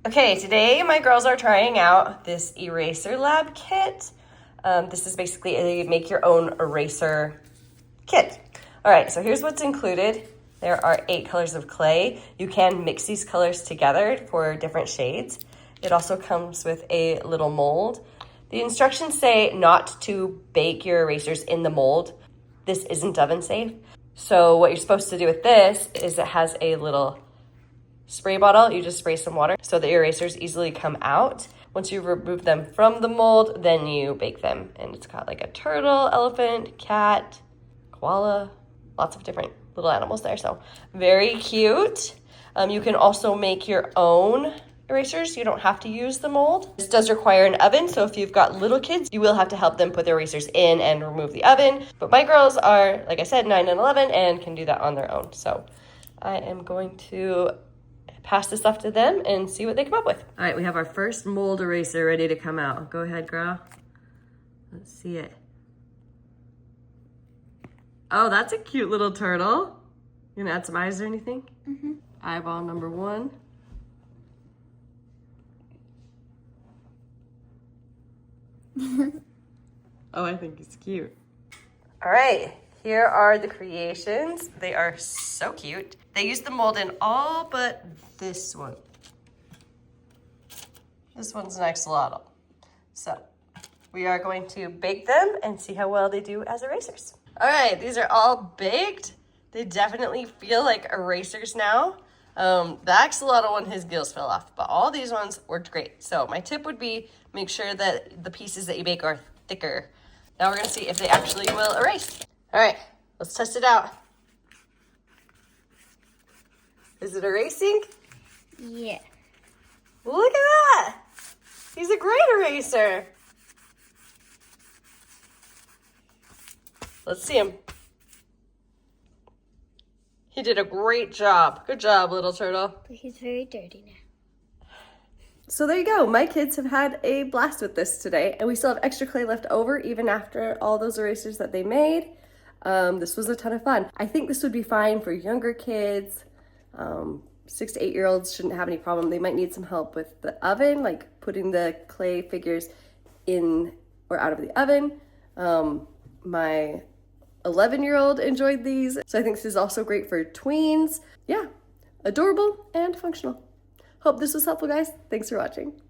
Okay, today my girls are trying out this eraser lab kit. This is basically a make your own eraser kit. All right, so here's what's included. There are 8 colors of clay. You can mix these colors together for different shades. It also comes with a little mold. The instructions say not to bake your erasers in the mold. This isn't oven safe. So what you're supposed to do with this is it has a little spray bottle. You just spray some water so the erasers easily come out. Once you remove them from the mold, then you bake them. And it's got like a turtle, elephant, cat, koala, lots of different little animals there. So very cute. You can also make your own erasers. You don't have to use the mold. This does require an oven, so if you've got little kids, you will have to help them put their erasers in and remove the oven. But my girls are, like I said, 9 and 11 and can do that on their own. So I am going to pass this off to them and see what they come up with. All right, we have our first mold eraser ready to come out. Go ahead, girl. Let's see it. Oh, that's a cute little turtle. You gonna add some eyes or anything? Mm-hmm. Eyeball number 1. Oh, I think it's cute. All right, here are the creations. They are so cute. They used the mold in all but this one. This one's an axolotl. So we are going to bake them and see how well they do as erasers. All right, these are all baked. They definitely feel like erasers now. The axolotl one, his gills fell off, but all these ones worked great. So my tip would be make sure that the pieces that you bake are thicker. Now we're gonna see if they actually will erase. All right, let's test it out. Is it erasing? Yeah. Look at that. He's a great eraser. Let's see him. He did a great job. Good job, little turtle. But he's very dirty now. So there you go. My kids have had a blast with this today, and we still have extra clay left over even after all those erasers that they made. This was a ton of fun. I think this would be fine for younger kids. 6 to 8-year-olds shouldn't have any problem. They might need some help with the oven, like putting the clay figures in or out of the oven. My 11-year-old enjoyed these. So I think this is also great for tweens. Yeah, adorable and functional. Hope this was helpful, guys. Thanks for watching.